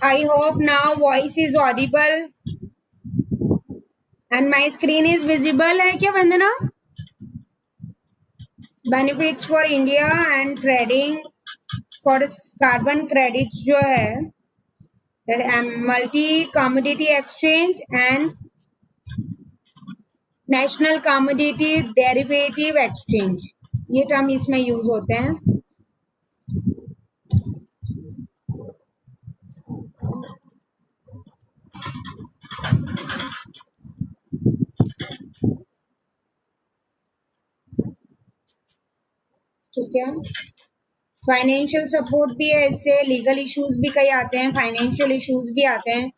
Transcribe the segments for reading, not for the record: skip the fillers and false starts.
I hope now voice is audible and my screen is visible है क्या वंदना? Benefits for India and trading for carbon credits जो है that multi commodity exchange and national commodity derivative exchange ये term इसमें use होते हैं. ठीक है. फाइनेंशियल सपोर्ट भी है इससे, लीगल इश्यूज भी कई आते हैं, फाइनेंशियल इश्यूज भी आते हैं,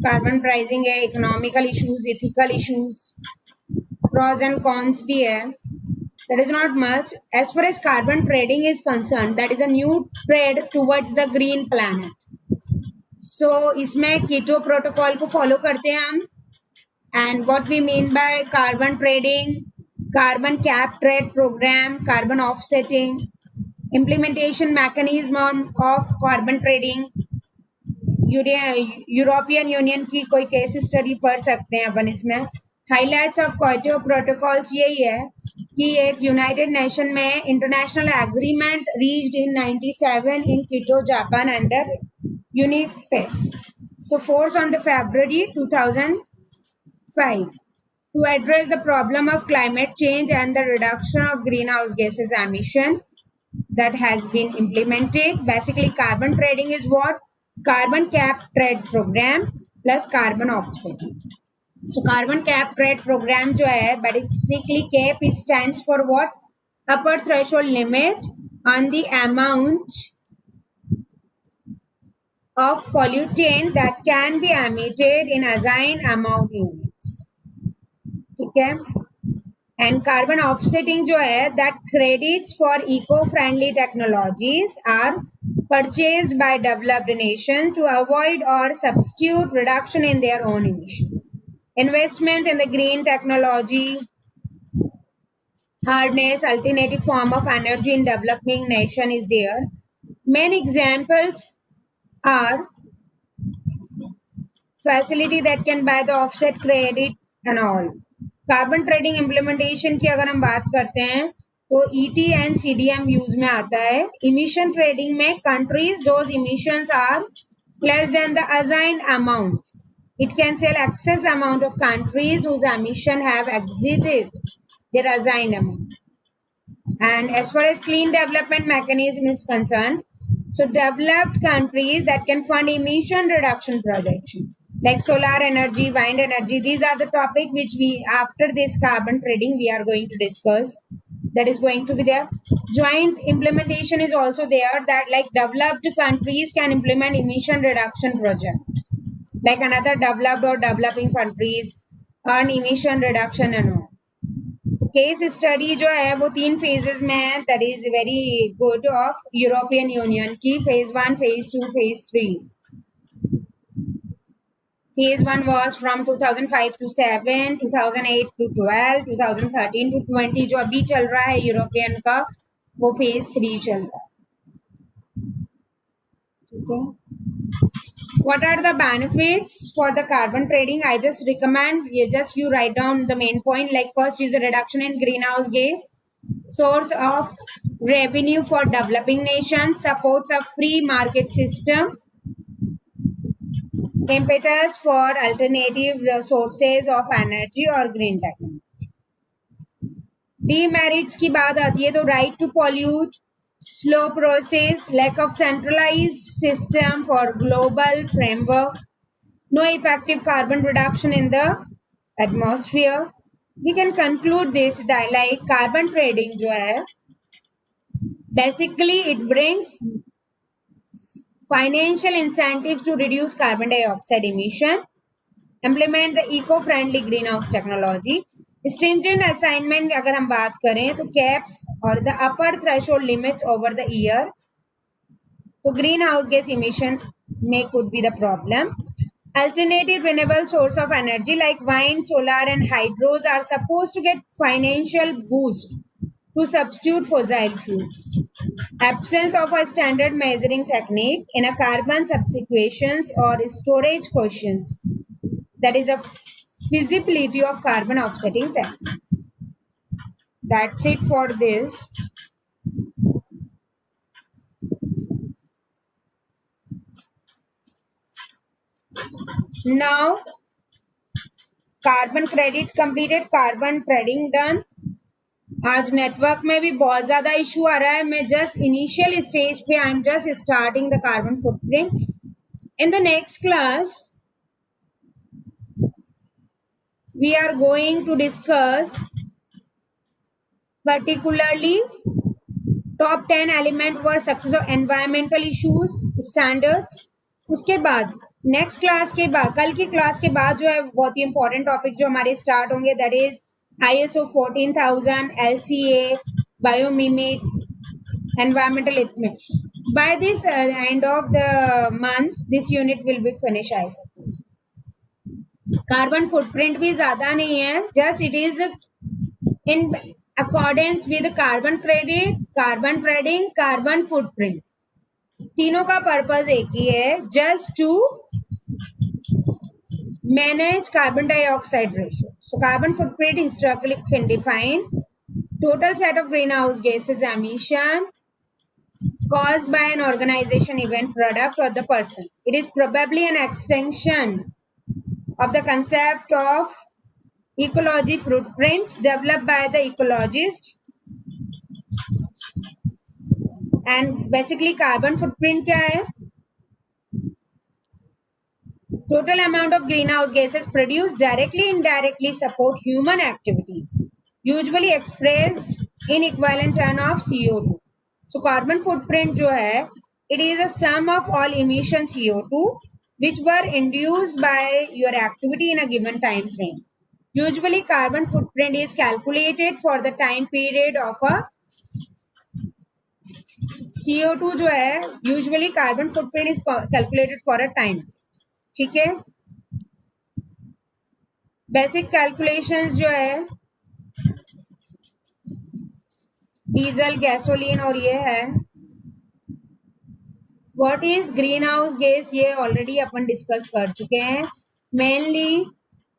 कार्बन प्राइसिंग है, economical issues, ethical issues, pros and cons भी है. That is not much. As far as carbon trading is concerned, that is a new trade towards the green planet. So इसमें कीटो protocol को follow करते हैं हम. And what we mean by carbon trading, carbon cap trade program, carbon offsetting, implementation mechanism of carbon trading. European union की कोई case study पढ़ सकते हैं अपन इसमें. हाईलाइट्स ऑफ क्योटो प्रोटोकॉल्स यही है कि एक यूनाइटेड नेशन में international agreement reached in 97 in Kyoto Japan under यूनिफेस. So force on the February 2005 to address the problem of climate change and the reduction of greenhouse gases emission that has been implemented. Basically, carbon trading is what? Carbon cap trade program plus carbon offsetting. So carbon cap trade program जो है basically cap stands for what? Upper threshold limit on the amount of pollutant that can be emitted in assigned amount units. ठीक है. And carbon offsetting जो है that credits for eco-friendly technologies are purchased by developed nations to avoid or substitute reduction in their own emission. Investments in the green technology, harness alternative form of energy in developing nation is there. Main examples are facility that can buy the offset credit and all. Carbon trading implementation की अगर हम बात करते हैं तो ET and CDM use में आता है. इमिशन ट्रेडिंग में countries those emissions are less than the assigned amount, it can sell excess amount of countries whose emission have exceeded their assigned amount. And as far as clean development mechanism is concerned, so developed countries that can fund emission reduction projects like solar energy, wind energy, these are the topic which we after this carbon trading we are going to discuss. That is going to be there. Joint implementation is also there, that like developed countries can implement emission reduction project like another developed or developing countries on emission reduction and all. Case study जो है वो 3 phases में है. That is very good of European union की. phase 1, phase 2, phase 3. phase 1 was from 2005 to 7, 2008 to 12, 2013 to 20. जो अभी चल रहा है यूरोपियन का वो phase 3 चल रहा है. ठीक है. What are the benefits for the carbon trading? I just recommend you write down the main point. Like first is a reduction in greenhouse gas, source of revenue for developing nations, supports a free market system, impetus for alternative sources of energy or green technology. Demerits की बात आती है तो right to pollute, slow process, lack of centralized system for global framework, no effective carbon reduction in the atmosphere. We can conclude this that like carbon trading जो है basically it brings financial incentives to reduce carbon dioxide emission, implement the eco-friendly greenhouse technology, stringent assignment अगर हम बात करें तो caps और the upper threshold limits over the year, तो green house gas emission में could be the problem. Alternative renewable source of energy like wind, solar and hydros are supposed to get financial boost to substitute fossil fuels. Absence of a standard measuring technique in a carbon subsequetions or storage questions, that is a feasibility of carbon offsetting technique. That's it for this. Now carbon credit completed, carbon trading done. आज network में भी बहुत ज्यादा issue आ रहा है. मैं just initial stage पे, I am just starting the carbon footprint. In the next class we are going to discuss particularly top 10 element for success of environmental issues standards. उसके बाद नेक्स्ट क्लास के बाद, कल की क्लास के बाद जो है बहुत ही इंपॉर्टेंट टॉपिक जो हमारे स्टार्ट होंगे, that is ISO 14000, LCA, biomimic, environmental इतने. By this end of the month this unit will be finish I suppose. Carbon footprint भी ज्यादा नहीं है, just it is in accordance with carbon credit, carbon trading, carbon footprint. तीनों का purpose एक ही है, just to manage carbon dioxide ratio. So carbon footprint historically defined total set of greenhouse gases emission caused by an organization, event, product or the person. It is probably an extension of the concept of ecology footprints developed by the ecologist. And basically carbon footprint क्या है? Total amount of greenhouse gases produced directly indirectly support human activities, usually expressed in equivalent ton of CO2. So carbon footprint जो है, it is a sum of all emission CO2 which were induced by your activity in a given time frame. Usually carbon footprint is calculated for the time period of a CO2 जो है, usually carbon footprint is calculated for a time. ठीक है. Basic calculations जो है diesel, gasoline और ये है. What is green house gas, ये ऑलरेडी अपन डिस्कस कर चुके हैं. Mainly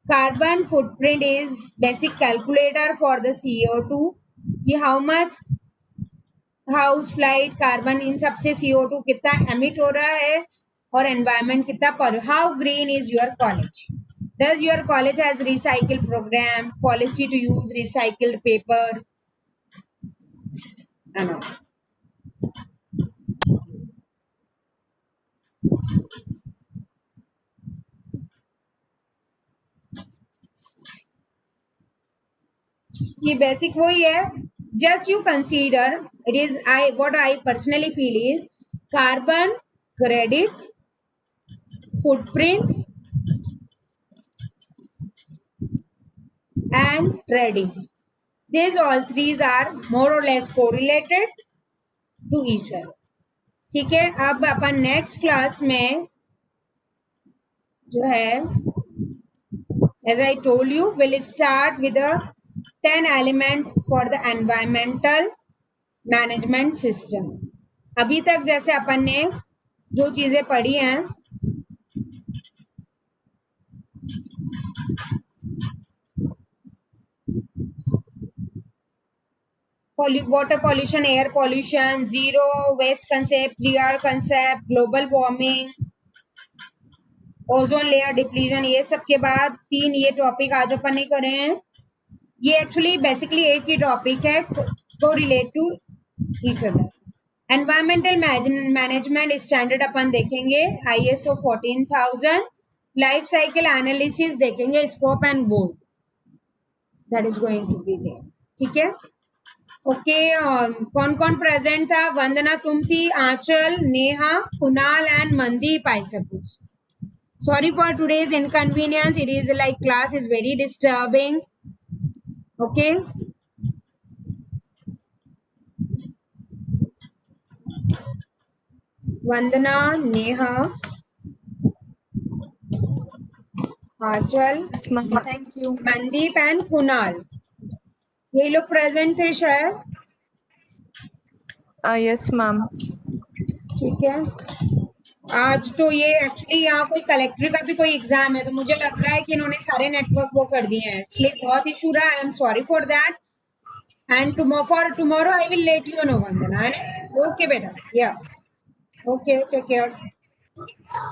carbon footprint is basic calculator for the CO2 कि how much house flight carbon in सबसे CO2 कितना एमिट हो रहा है और एनवायरमेंट कितना पर. How green is your college? Does your college has recycle program, policy to use recycled paper? No. ये बेसिक वही है. Just you consider, it is what I personally feel is carbon credit, footprint and trading. These all three are more or less correlated to each other. ठीक है. अब अपन next class में जो है, as I told you, will start with the 10 element for the environmental management system. अभी तक जैसे अपन ने जो चीजें पढ़ी हैं, water pollution, air pollution, zero waste concept, 3R concept, global warming, ozone layer depletion, ये सब के बाद 3 ये टॉपिक आज अपन ने करे हैं. ये एक्चुअली बेसिकली एक ही टॉपिक है, को relate to each other. Environmental management standard अपन देखेंगे, ISO 14000, लाइफ साइकिल एनालिसिस देखेंगे, scope and goal, that is going to be there. ठीक है. ओके. कौन कौन प्रेजेंट था? वंदना तुम थी, Anchal, Neha, Kunal and Mandeep I suppose. Sorry for today's inconvenience. It is like class is very disturbing. Okay, Vandana, Neha, Aanchal, Yes, ma'am. Thank you. Mandeep and Kunal, ये लोग present थे शायद. Yes, ma'am. ठीक है. आज तो ये एक्चुअली यहाँ कोई कलेक्टर का भी कोई एग्जाम है, तो मुझे लग रहा है कि इन्होंने सारे नेटवर्क वो कर दिए हैं, इसलिए बहुत इशू रहा. I am sorry for that. And tomorrow I will let you know, Vandana, है ना? ओके बेटा, या ओके, टेक केयर.